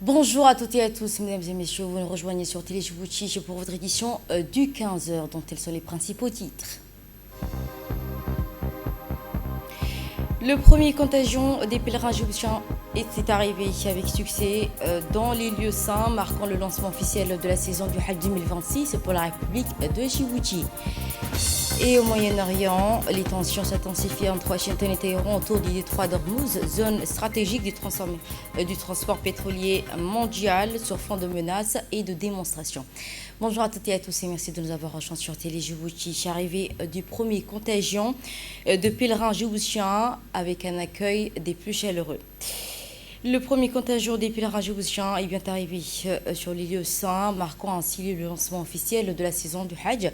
Bonjour à toutes et à tous, mesdames et messieurs, vous nous rejoignez sur Télé Djibouti pour votre édition du 15h, dont tels sont les principaux titres. Le premier contagion des pèlerins djiboutiens est arrivé avec succès dans les lieux saints, marquant le lancement officiel de la saison du Hajj 2026 pour la République de Djibouti. Et au Moyen-Orient, les tensions s'intensifient entre Washington et Téhéran autour du détroit d'Ormuz, zone stratégique du transport pétrolier mondial sur fond de menaces et de démonstrations. Bonjour à toutes et à tous et merci de nous avoir rejoints sur Télé Djibouti. Arrivée du premier contagion de pèlerins djiboutiens avec un accueil des plus chaleureux. Le premier contagion des pèlerins djiboutiens est bien arrivé sur les lieux saints, marquant ainsi le lancement officiel de la saison du Hajj.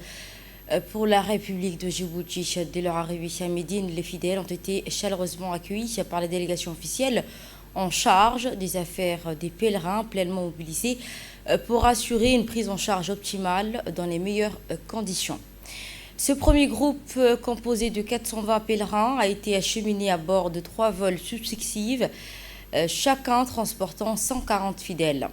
Pour la République de Djibouti, dès leur arrivée à Médine, les fidèles ont été chaleureusement accueillis par la délégation officielle en charge des affaires des pèlerins, pleinement mobilisés pour assurer une prise en charge optimale dans les meilleures conditions. Ce premier groupe, composé de 420 pèlerins, a été acheminé à bord de 3 vols successifs, chacun transportant 140 fidèles.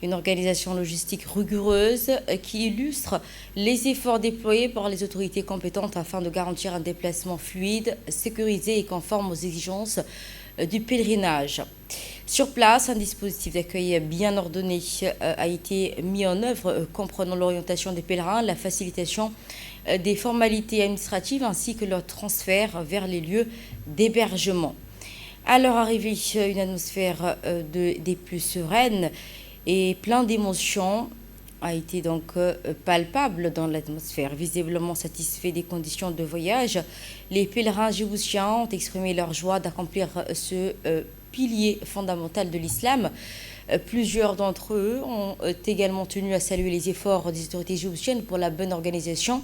Une organisation logistique rigoureuse qui illustre les efforts déployés par les autorités compétentes afin de garantir un déplacement fluide, sécurisé et conforme aux exigences du pèlerinage. Sur place, un dispositif d'accueil bien ordonné a été mis en œuvre, comprenant l'orientation des pèlerins, la facilitation des formalités administratives ainsi que leur transfert vers les lieux d'hébergement. À leur arrivée, une atmosphère des plus sereines et plein d'émotions a été donc palpable dans l'atmosphère. Visiblement satisfaits des conditions de voyage, les pèlerins djiboutiens ont exprimé leur joie d'accomplir ce pilier fondamental de l'islam. Plusieurs d'entre eux ont également tenu à saluer les efforts des autorités djiboutiennes pour la bonne organisation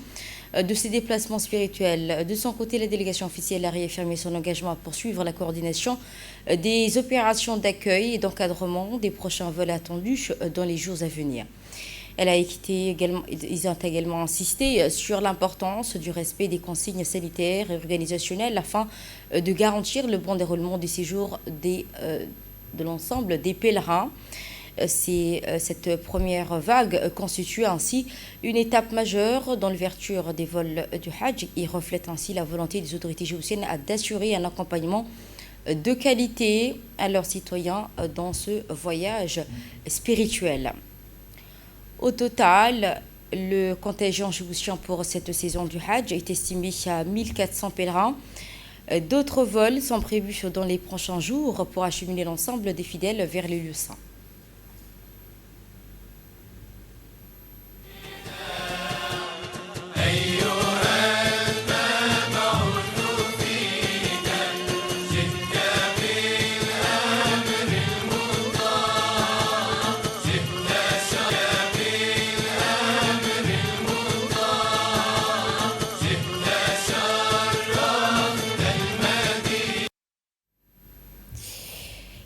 de ces déplacements spirituels. De son côté, la délégation officielle a réaffirmé son engagement à poursuivre la coordination des opérations d'accueil et d'encadrement des prochains vols attendus dans les jours à venir. Ils ont également insisté sur l'importance du respect des consignes sanitaires et organisationnelles afin de garantir le bon déroulement du séjour de l'ensemble des pèlerins. Cette première vague constitue ainsi une étape majeure dans l'ouverture des vols du Hajj. Il reflète ainsi la volonté des autorités djiboutiennes d'assurer un accompagnement de qualité à leurs citoyens dans ce voyage spirituel. Au total, le contingent djiboutien pour cette saison du Hajj est estimé à 1400 pèlerins. D'autres vols sont prévus dans les prochains jours pour acheminer l'ensemble des fidèles vers les lieux saints.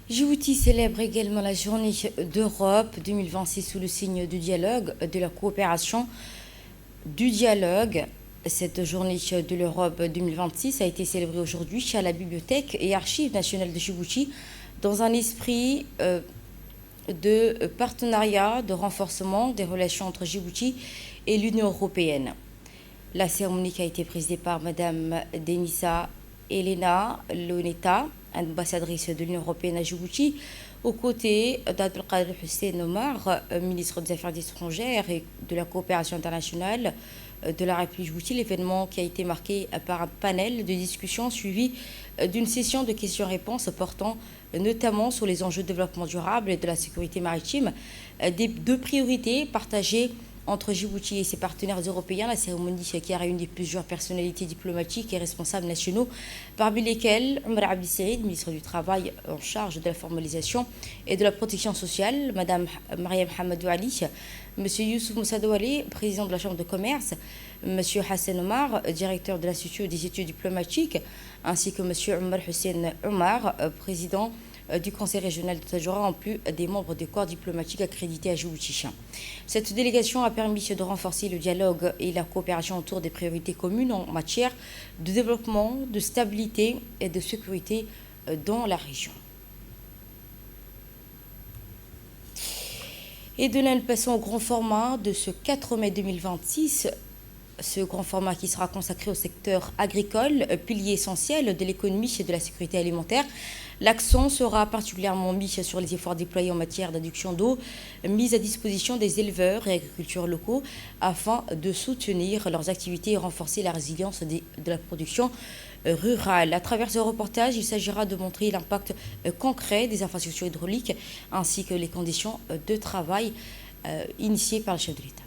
Djibouti célèbre également la journée d'Europe 2026 sous le signe du dialogue, de la coopération, du dialogue. Cette journée de l'Europe 2026 a été célébrée aujourd'hui à la Bibliothèque et Archives nationales de Djibouti dans un esprit de partenariat, de renforcement des relations entre Djibouti et l'Union européenne. La cérémonie qui a été présidée par Madame Denisa Elena Loneta, ambassadrice de l'Union européenne à Djibouti, aux côtés d'Abdelkader Hussein Omar, ministre des Affaires étrangères et de la coopération internationale de la République de Djibouti. L'événement qui a été marqué par un panel de discussion suivi d'une session de questions-réponses portant notamment sur les enjeux de développement durable et de la sécurité maritime, des 2 priorités partagées entre Djibouti et ses partenaires européens. La cérémonie qui a réuni plusieurs personnalités diplomatiques et responsables nationaux, parmi lesquels Omar Abdi Saïd, ministre du Travail en charge de la formalisation et de la protection sociale, Madame Mariam Hamadou Ali, Monsieur Youssouf Moussadouali, président de la Chambre de commerce, Monsieur Hassan Omar, directeur de l'Institut des études diplomatiques, ainsi que Monsieur Omar Hussein Omar, président du Conseil régional de Tadjoura, en plus des membres des corps diplomatiques accrédités à Djibouti. Cette délégation a permis de renforcer le dialogue et la coopération autour des priorités communes en matière de développement, de stabilité et de sécurité dans la région. Et de là, nous passons au grand format de ce 4 mai 2026. Ce grand format qui sera consacré au secteur agricole, pilier essentiel de l'économie et de la sécurité alimentaire. L'accent sera particulièrement mis sur les efforts déployés en matière d'adduction d'eau, mise à disposition des éleveurs et agriculteurs locaux afin de soutenir leurs activités et renforcer la résilience de la production rurale. À travers ce reportage, il s'agira de montrer l'impact concret des infrastructures hydrauliques ainsi que les conditions de travail initiées par le chef de l'État.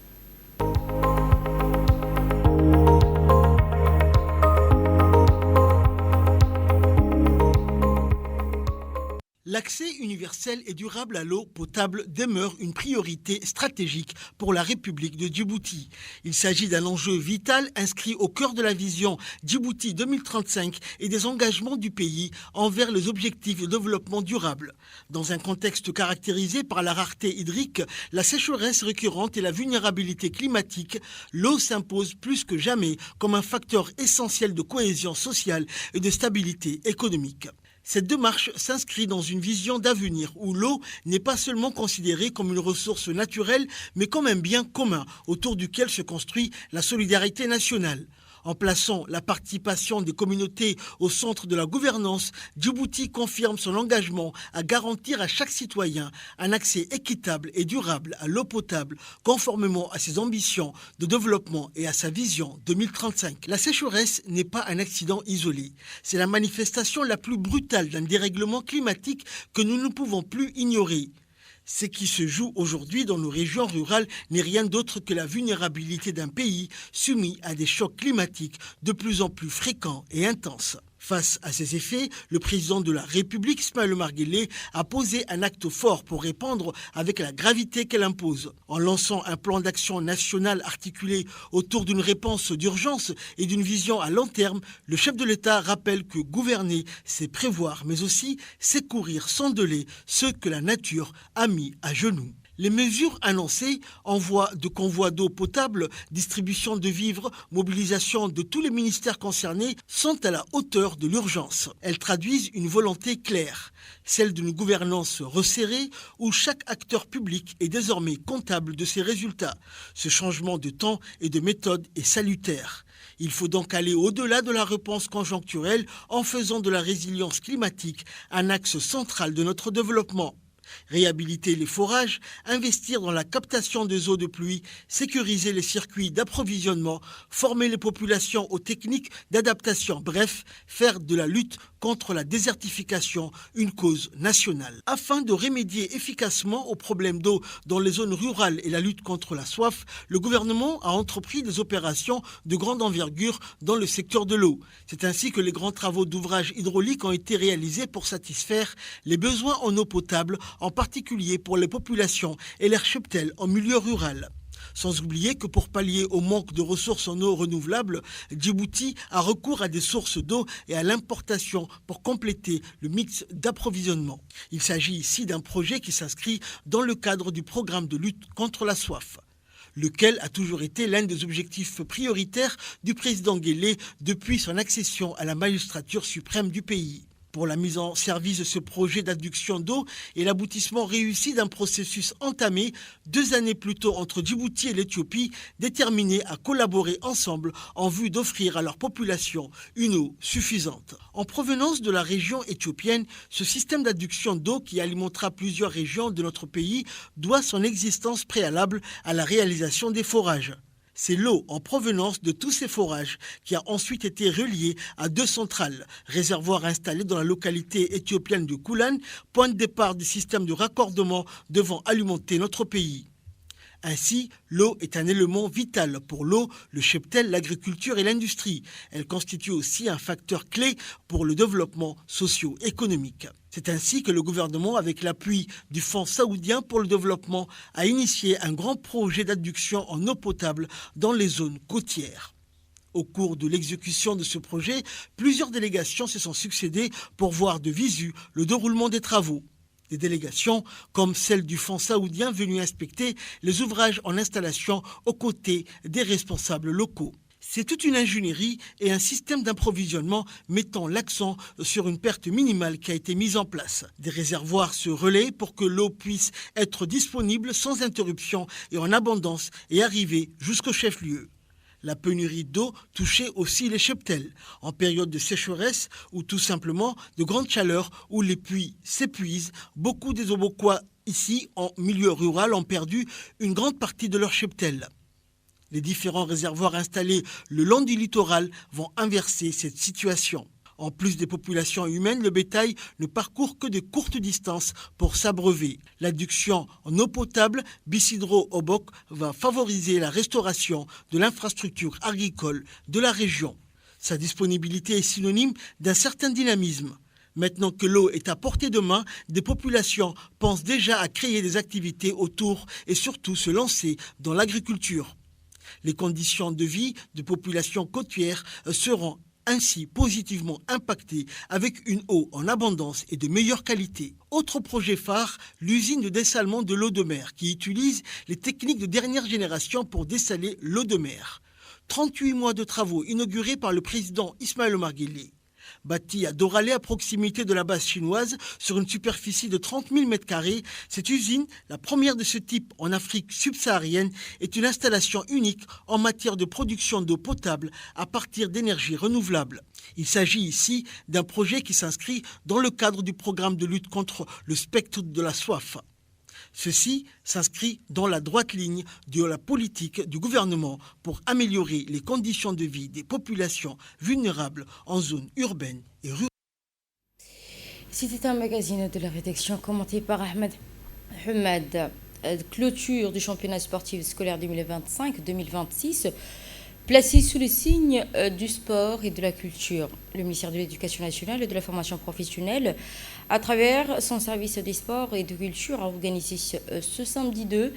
L'accès universel et durable à l'eau potable demeure une priorité stratégique pour la République de Djibouti. Il s'agit d'un enjeu vital inscrit au cœur de la vision Djibouti 2035 et des engagements du pays envers les objectifs de développement durable. Dans un contexte caractérisé par la rareté hydrique, la sécheresse récurrente et la vulnérabilité climatique, l'eau s'impose plus que jamais comme un facteur essentiel de cohésion sociale et de stabilité économique. Cette démarche s'inscrit dans une vision d'avenir où l'eau n'est pas seulement considérée comme une ressource naturelle, mais comme un bien commun autour duquel se construit la solidarité nationale. En plaçant la participation des communautés au centre de la gouvernance, Djibouti confirme son engagement à garantir à chaque citoyen un accès équitable et durable à l'eau potable, conformément à ses ambitions de développement et à sa vision 2035. La sécheresse n'est pas un accident isolé. C'est la manifestation la plus brutale d'un dérèglement climatique que nous ne pouvons plus ignorer. Ce qui se joue aujourd'hui dans nos régions rurales n'est rien d'autre que la vulnérabilité d'un pays soumis à des chocs climatiques de plus en plus fréquents et intenses. Face à ces effets, le président de la République, Ismaël Omar Guelleh, a posé un acte fort pour répondre avec la gravité qu'elle impose. En lançant un plan d'action national articulé autour d'une réponse d'urgence et d'une vision à long terme, le chef de l'État rappelle que gouverner, c'est prévoir, mais aussi secourir sans délai ceux que la nature a mis à genoux. Les mesures annoncées, envoi de convois d'eau potable, distribution de vivres, mobilisation de tous les ministères concernés, sont à la hauteur de l'urgence. Elles traduisent une volonté claire, celle d'une gouvernance resserrée où chaque acteur public est désormais comptable de ses résultats. Ce changement de temps et de méthode est salutaire. Il faut donc aller au-delà de la réponse conjoncturelle en faisant de la résilience climatique un axe central de notre développement. Réhabiliter les forages, investir dans la captation des eaux de pluie, sécuriser les circuits d'approvisionnement, former les populations aux techniques d'adaptation, bref, faire de la lutte contre la désertification une cause nationale. Afin de remédier efficacement aux problèmes d'eau dans les zones rurales et la lutte contre la soif, le gouvernement a entrepris des opérations de grande envergure dans le secteur de l'eau. C'est ainsi que les grands travaux d'ouvrage hydraulique ont été réalisés pour satisfaire les besoins en eau potable, en particulier pour les populations et leurs cheptels en milieu rural. Sans oublier que pour pallier au manque de ressources en eau renouvelables, Djibouti a recours à des sources d'eau et à l'importation pour compléter le mix d'approvisionnement. Il s'agit ici d'un projet qui s'inscrit dans le cadre du programme de lutte contre la soif, lequel a toujours été l'un des objectifs prioritaires du président Guelleh depuis son accession à la magistrature suprême du pays. Pour la mise en service de ce projet d'adduction d'eau et l'aboutissement réussi d'un processus entamé 2 années plus tôt entre Djibouti et l'Éthiopie, déterminés à collaborer ensemble en vue d'offrir à leur population une eau suffisante. En provenance de la région éthiopienne, ce système d'adduction d'eau qui alimentera plusieurs régions de notre pays doit son existence préalable à la réalisation des forages. C'est l'eau en provenance de tous ces forages qui a ensuite été reliée à 2 centrales, réservoirs installés dans la localité éthiopienne de Koulan, point de départ du système de raccordement devant alimenter notre pays. Ainsi, l'eau est un élément vital pour l'eau, le cheptel, l'agriculture et l'industrie. Elle constitue aussi un facteur clé pour le développement socio-économique. C'est ainsi que le gouvernement, avec l'appui du Fonds saoudien pour le développement, a initié un grand projet d'adduction en eau potable dans les zones côtières. Au cours de l'exécution de ce projet, plusieurs délégations se sont succédées pour voir de visu le déroulement des travaux. Des délégations comme celle du Fonds saoudien venu inspecter les ouvrages en installation aux côtés des responsables locaux. C'est toute une ingénierie et un système d'approvisionnement mettant l'accent sur une perte minimale qui a été mise en place. Des réservoirs se relaient pour que l'eau puisse être disponible sans interruption et en abondance et arriver jusqu'au chef-lieu. La pénurie d'eau touchait aussi les cheptels, en période de sécheresse ou tout simplement de grande chaleur où les puits s'épuisent. Beaucoup des Obokois ici, en milieu rural, ont perdu une grande partie de leur cheptel. Les différents réservoirs installés le long du littoral vont inverser cette situation. En plus des populations humaines, le bétail ne parcourt que de courtes distances pour s'abreuver. L'adduction en eau potable Bisidro Obok va favoriser la restauration de l'infrastructure agricole de la région. Sa disponibilité est synonyme d'un certain dynamisme. Maintenant que l'eau est à portée de main, des populations pensent déjà à créer des activités autour et surtout se lancer dans l'agriculture. Les conditions de vie de populations côtières seront ainsi positivement impactées avec une eau en abondance et de meilleure qualité. Autre projet phare, l'usine de dessalement de l'eau de mer qui utilise les techniques de dernière génération pour dessaler l'eau de mer. 38 mois de travaux inaugurés par le président Ismaël Omar Guelleh. Bâtie à Doralé, à proximité de la base chinoise, sur une superficie de 30 000 m², cette usine, la première de ce type en Afrique subsaharienne, est une installation unique en matière de production d'eau potable à partir d'énergies renouvelables. Il s'agit ici d'un projet qui s'inscrit dans le cadre du programme de lutte contre le spectre de la soif. Ceci s'inscrit dans la droite ligne de la politique du gouvernement pour améliorer les conditions de vie des populations vulnérables en zone urbaine et rurale. C'était un magazine de la rédaction commenté par Ahmed Hamad. Clôture du championnat sportif scolaire 2025-2026. Placé sous le signe du sport et de la culture. Le ministère de l'Éducation nationale et de la formation professionnelle, à travers son service des sports et de culture, a organisé ce samedi 2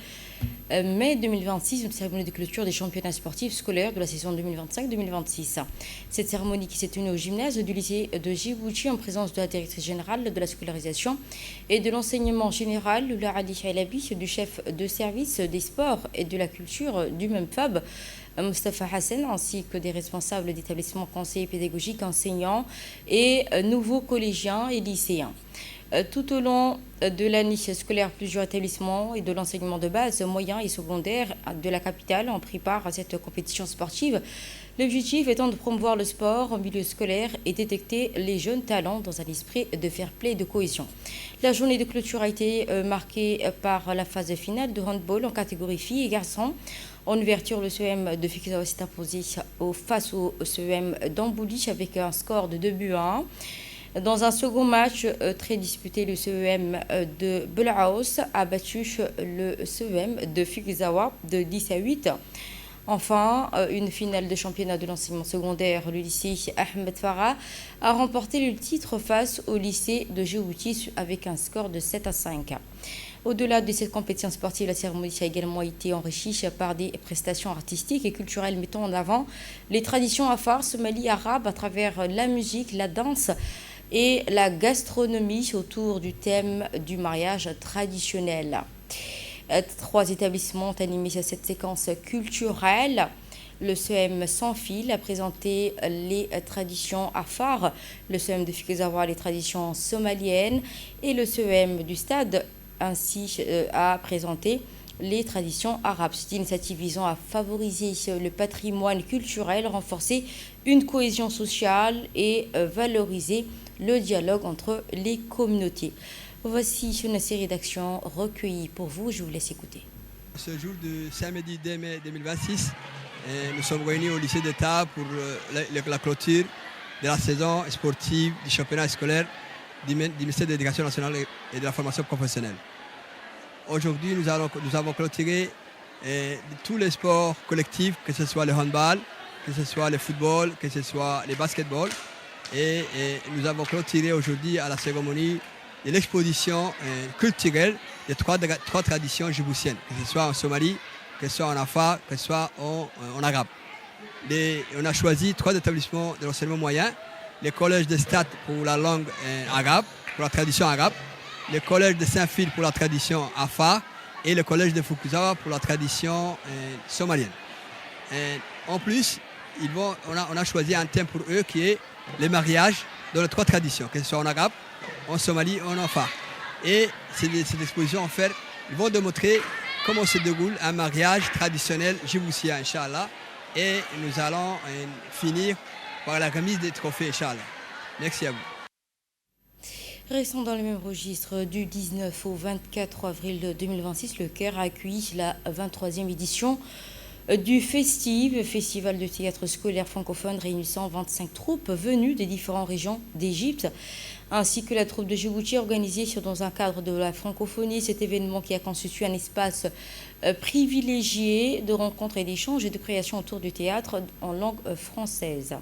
mai 2026 une cérémonie de clôture des championnats sportifs scolaires de la saison 2025-2026. Cette cérémonie qui s'est tenue au gymnase du lycée de Djibouti en présence de la directrice générale de la scolarisation et de l'enseignement général, Lula Ali Halabi, du chef de service des sports et de la culture du même FAB, Moustapha Hassan, ainsi que des responsables d'établissements conseillers pédagogiques, enseignants et nouveaux collégiens et lycéens. Tout au long de l'année scolaire, plusieurs établissements et de l'enseignement de base, moyen et secondaire de la capitale ont pris part à cette compétition sportive. L'objectif étant de promouvoir le sport en milieu scolaire et détecter les jeunes talents dans un esprit de fair play et de cohésion. La journée de clôture a été marquée par la phase finale de handball en catégorie filles et garçons. En ouverture, le CEM de Fikizawa s'est imposé face au CEM d'Ambouli avec un score de 2-1. Dans un second match très disputé, le CEM de Belaos a battu le CEM de Fikizawa de 10-8. Enfin, une finale de championnat de l'enseignement secondaire, le lycée Ahmed Farah a remporté le titre face au lycée de Djibouti avec un score de 7-5. Au-delà de cette compétition sportive, la cérémonie a également été enrichie par des prestations artistiques et culturelles mettant en avant les traditions afar, somali, arabes à travers la musique, la danse et la gastronomie autour du thème du mariage traditionnel. 3 établissements ont animé cette séquence culturelle. Le CEM Sans Fil a présenté les traditions afar, le CEM de Fikizawa les traditions somaliennes et le CEM du Stade ainsi a présenté les traditions arabes. C'est une initiative visant à favoriser le patrimoine culturel, renforcer une cohésion sociale et valoriser le dialogue entre les communautés. Voici une série d'actions recueillies pour vous. Je vous laisse écouter. Ce jour de samedi 2 mai 2026, nous sommes réunis au lycée d'État pour la clôture de la saison sportive du championnat scolaire du ministère de l'Éducation nationale et de la formation professionnelle. Aujourd'hui, nous avons clôturé tous les sports collectifs, que ce soit le handball, que ce soit le football, que ce soit le basketball. Et nous avons clôturé aujourd'hui à la cérémonie de l'exposition culturelle des trois traditions djiboutiennes, que ce soit en Somalie, que ce soit en afar, que ce soit en arabe. On a choisi 3 établissements de l'enseignement moyen, le collège de Stade pour la langue arabe, pour la tradition arabe, le collège de Saint-Phil pour la tradition afar et le collège de Fikizawa pour la tradition somalienne. En plus, on a choisi un thème pour eux qui est les mariages dans les 3 traditions, que ce soit en arabe, en Somalie ou en Afar. Et cette exposition, en fait, ils vont démontrer comment se déroule un mariage traditionnel djiboutien, Inch'Allah. Et nous allons finir par la remise des trophées, Inch'Allah. Merci à vous. Restons dans le même registre. Du 19 au 24 avril 2026, le Caire a accueilli la 23e édition du Festival de théâtre scolaire francophone réunissant 25 troupes venues des différentes régions d'Égypte, ainsi que la troupe de Djibouti organisée dans un cadre de la francophonie. Cet événement qui a constitué un espace privilégié de rencontres et d'échanges et de création autour du théâtre en langue française.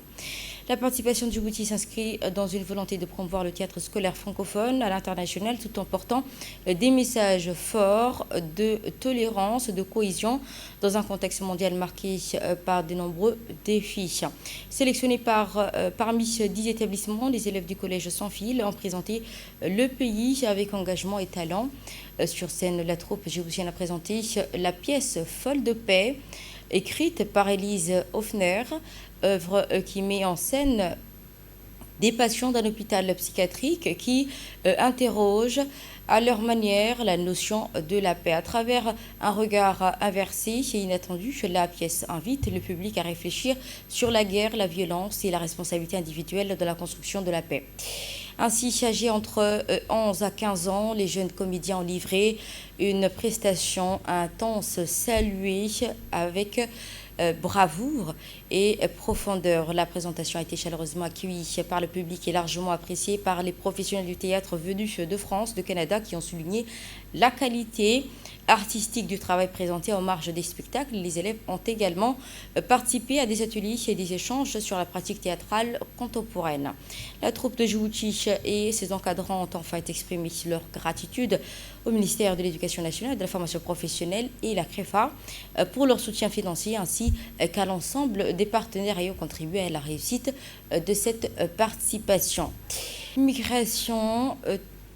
La participation de Djibouti s'inscrit dans une volonté de promouvoir le théâtre scolaire francophone à l'international tout en portant des messages forts de tolérance, de cohésion dans un contexte mondial marqué par de nombreux défis. Sélectionnés parmi 10 établissements, les élèves du collège Sans Fil ont présenté le pays avec engagement et talent. Sur scène, la troupe djiboutienne a présenté la pièce Folle de paix, écrite par Élise Hoffner, œuvre qui met en scène des patients d'un hôpital psychiatrique qui interrogent à leur manière la notion de la paix. À travers un regard inversé et inattendu, la pièce invite le public à réfléchir sur la guerre, la violence et la responsabilité individuelle de la construction de la paix. Ainsi, âgés entre 11 à 15 ans, les jeunes comédiens ont livré une prestation intense, saluée avec bravoure et profondeur. La présentation a été chaleureusement accueillie par le public et largement appréciée par les professionnels du théâtre venus de France, de Canada, qui ont souligné la qualité artistique du travail présenté en marge des spectacles. Les élèves ont également participé à des ateliers et des échanges sur la pratique théâtrale contemporaine. La troupe de Djibouti et ses encadrants ont en fait exprimé leur gratitude au ministère de l'Éducation nationale, de la formation professionnelle et la CREFA pour leur soutien financier ainsi qu'à l'ensemble des partenaires ayant contribué à la réussite de cette participation. Migration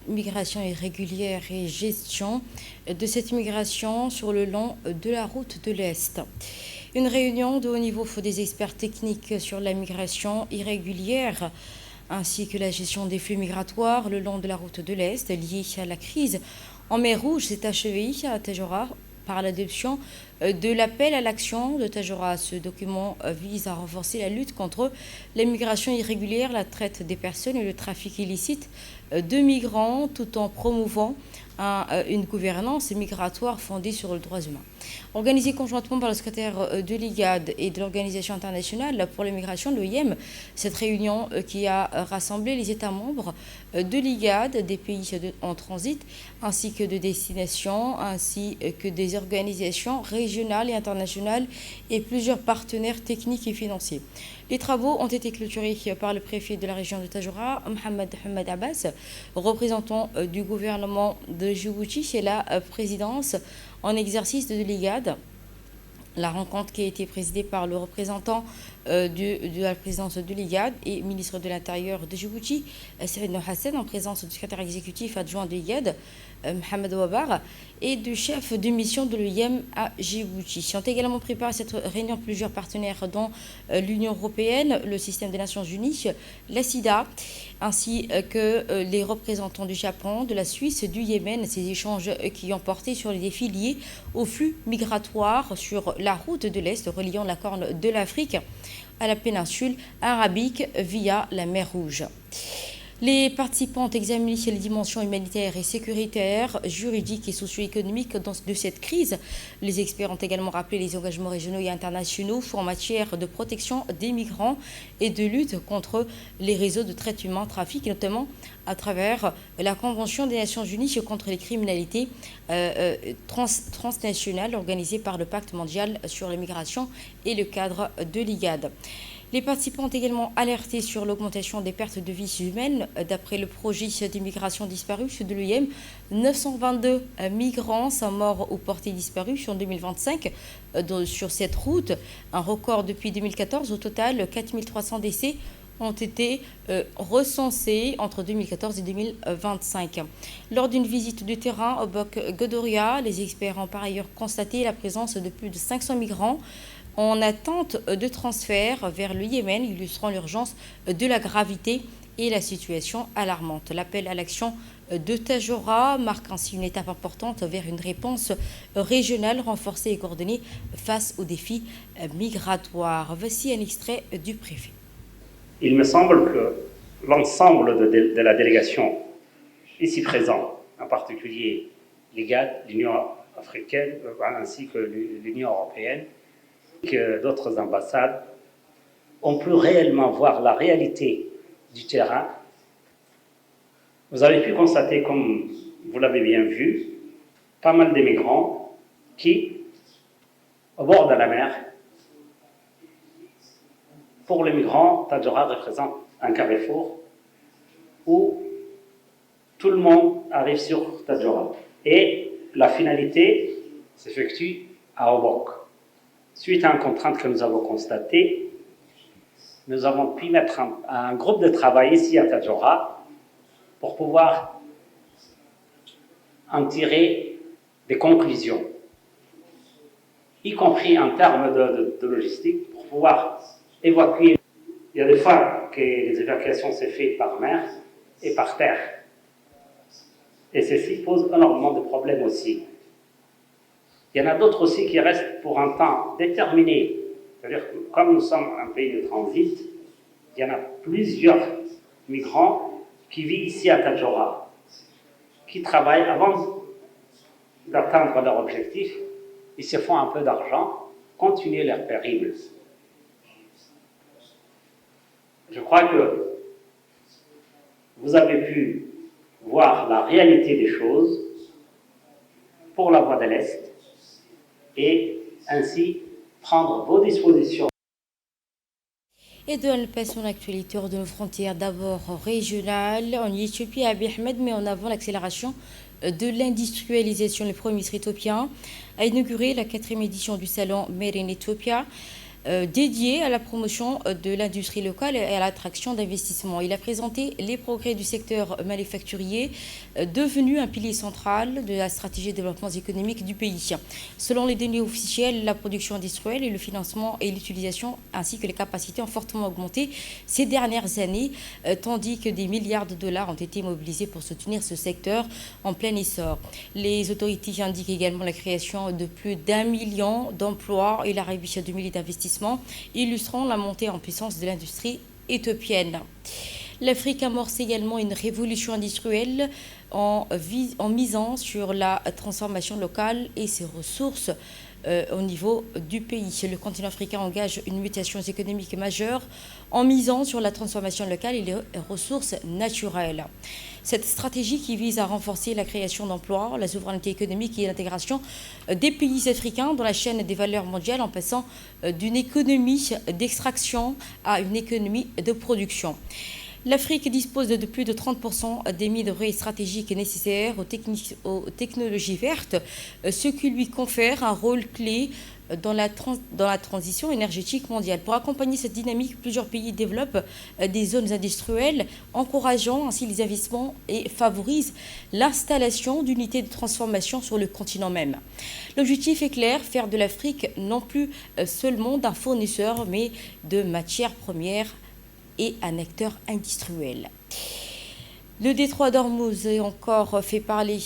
irrégulière et gestion de cette migration sur le long de la route de l'Est. Une réunion de haut niveau des experts techniques sur la migration irrégulière ainsi que la gestion des flux migratoires le long de la route de l'Est liée à la crise en mer Rouge s'est achevée à Tadjoura par l'adoption de l'appel à l'action de Tadjoura. Ce document vise à renforcer la lutte contre l'immigration irrégulière, la traite des personnes et le trafic illicite de migrants tout en promouvant une gouvernance migratoire fondée sur les droits humains. Organisée conjointement par le secrétaire de l'IGAD et de l'Organisation internationale pour l'immigration, l'OIM, cette réunion qui a rassemblé les États membres de l'IGAD, des pays en transit, ainsi que de destination, ainsi que des organisations régionales et internationales et plusieurs partenaires techniques et financiers. Les travaux ont été clôturés par le préfet de la région de Tadjoura, Mohamed Hamad Abbas, représentant du gouvernement de Djibouti et la présidence en exercice de l'IGAD. La rencontre qui a été présidée par le représentant de la présidence de l'IGAD et ministre de l'Intérieur de Djibouti, Saïd Hassan, en présence du secrétaire exécutif adjoint de l'IGAD, Mohamed Wabar, et du chef de mission de l'OIM à Djibouti. Ont également préparé cette réunion plusieurs partenaires dont l'Union européenne, le système des Nations Unies, la SIDA, ainsi que les représentants du Japon, de la Suisse, du Yémen. Ces échanges qui ont porté sur les défis liés aux flux migratoires sur la route de l'Est reliant la Corne de l'Afrique à la péninsule arabique via la mer Rouge. Les participants ont examiné les dimensions humanitaires et sécuritaires, juridiques et socio-économiques de cette crise. Les experts ont également rappelé les engagements régionaux et internationaux en matière de protection des migrants et de lutte contre les réseaux de traite humain, trafic, et notamment à travers la Convention des Nations Unies contre les criminalités transnationales organisée par le Pacte mondial sur la migration et le cadre de l'IGAD. Les participants ont également alerté sur l'augmentation des pertes de vies humaines. D'après le projet d'immigration disparue de l'OIM, 922 migrants sont morts ou portés disparus en 2025 sur cette route, un record depuis 2014. Au total, 4300 décès ont été recensés entre 2014 et 2025. Lors d'une visite du terrain au Bok Godoria, les experts ont par ailleurs constaté la présence de plus de 500 migrants en attente de transfert vers le Yémen, illustrant l'urgence de la gravité et la situation alarmante. L'appel à l'action de Tadjoura marque ainsi une étape importante vers une réponse régionale renforcée et coordonnée face aux défis migratoires. Voici un extrait du préfet. Il me semble que l'ensemble de la délégation ici présente, en particulier l'IGAD, l'Union africaine, ainsi que l'Union européenne, que d'autres ambassades, ont pu réellement voir la réalité du terrain. Vous avez pu constater, comme vous l'avez bien vu, pas mal de migrants qui, au bord de la mer, pour les migrants, Tadjoura représente un carrefour où tout le monde arrive sur Tadjoura. Et la finalité s'effectue à Obok. Suite à une contrainte que nous avons constatée, nous avons pu mettre un groupe de travail ici à Tadjoura pour pouvoir en tirer des conclusions, y compris en termes de logistique, pour pouvoir évacuer. Il y a des fois que les évacuations se font par mer et par terre. Et ceci pose énormément de problèmes aussi. Il y en a d'autres aussi qui restent pour un temps déterminé. C'est-à-dire que comme nous sommes un pays de transit, il y en a plusieurs migrants qui vivent ici à Tadjoura, qui travaillent avant d'atteindre leur objectif, ils se font un peu d'argent, continuer leur périple. Je crois que vous avez pu voir la réalité des choses pour la voie de l'Est et ainsi prendre vos dispositions. Et de la passion d'actualité hors de nos frontières, d'abord régionale, en Éthiopie, Abiy Ahmed met en avant l'accélération de l'industrialisation. Le Premier ministre éthiopien a inauguré la 4e édition du salon Made in Ethiopia, dédié à la promotion de l'industrie locale et à l'attraction d'investissements. Il a présenté les progrès du secteur manufacturier, devenu un pilier central de la stratégie de développement économique du pays. Selon les données officielles, la production industrielle et le financement et l'utilisation ainsi que les capacités ont fortement augmenté ces dernières années, tandis que des milliards de dollars ont été mobilisés pour soutenir ce secteur en plein essor. Les autorités indiquent également la création de plus d'1 million d'emplois et l'arrivée de milliers d'investissements, illustrant la montée en puissance de l'industrie éthiopienne. L'Afrique amorce également une révolution industrielle en misant sur la transformation locale et ses ressources au niveau du pays. Le continent africain engage une mutation économique majeure en misant sur la transformation locale et les ressources naturelles. Cette stratégie qui vise à renforcer la création d'emplois, la souveraineté économique et l'intégration des pays africains dans la chaîne des valeurs mondiales en passant d'une économie d'extraction à une économie de production. L'Afrique dispose de plus de 30% des minerais stratégiques nécessaires aux technologies vertes, ce qui lui confère un rôle clé dans la transition énergétique mondiale. Pour accompagner cette dynamique, plusieurs pays développent des zones industrielles, encourageant ainsi les investissements et favorisent l'installation d'unités de transformation sur le continent même. L'objectif est clair, faire de l'Afrique non plus seulement d'un fournisseur, mais de matières premières et un acteur industriel. Le détroit d'Ormuz est encore fait parler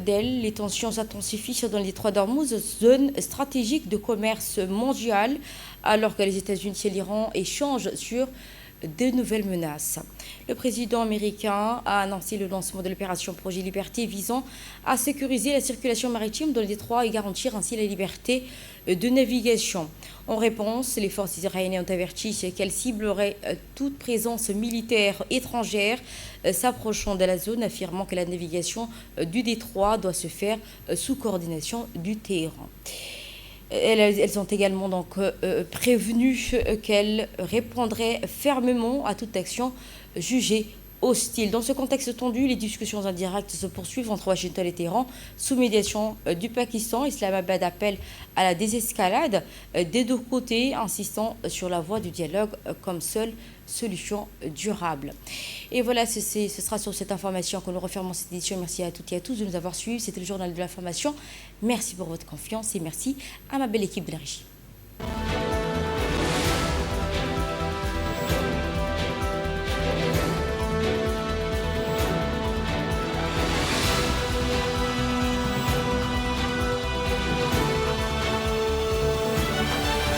d'elle. Les tensions s'intensifient dans le détroit d'Ormuz, zone stratégique de commerce mondial, alors que les États-Unis et l'Iran échangent sur de nouvelles menaces. Le président américain a annoncé le lancement de l'opération Projet Liberté visant à sécuriser la circulation maritime dans le détroit et garantir ainsi la liberté de navigation. En réponse, les forces israéliennes ont averti qu'elles cibleraient toute présence militaire étrangère s'approchant de la zone, affirmant que la navigation du détroit doit se faire sous coordination du Téhéran. Elles ont également donc prévenu qu'elles répondraient fermement à toute action jugée hostile. Dans ce contexte tendu, les discussions indirectes se poursuivent entre Washington et Téhéran sous médiation du Pakistan. Islamabad appelle à la désescalade des deux côtés, insistant sur la voie du dialogue comme seule solution durable. Et voilà, ce sera sur cette information que nous refermons cette édition. Merci à toutes et à tous de nous avoir suivis. C'était le journal de l'information. Merci pour votre confiance et merci à ma belle équipe de la régie.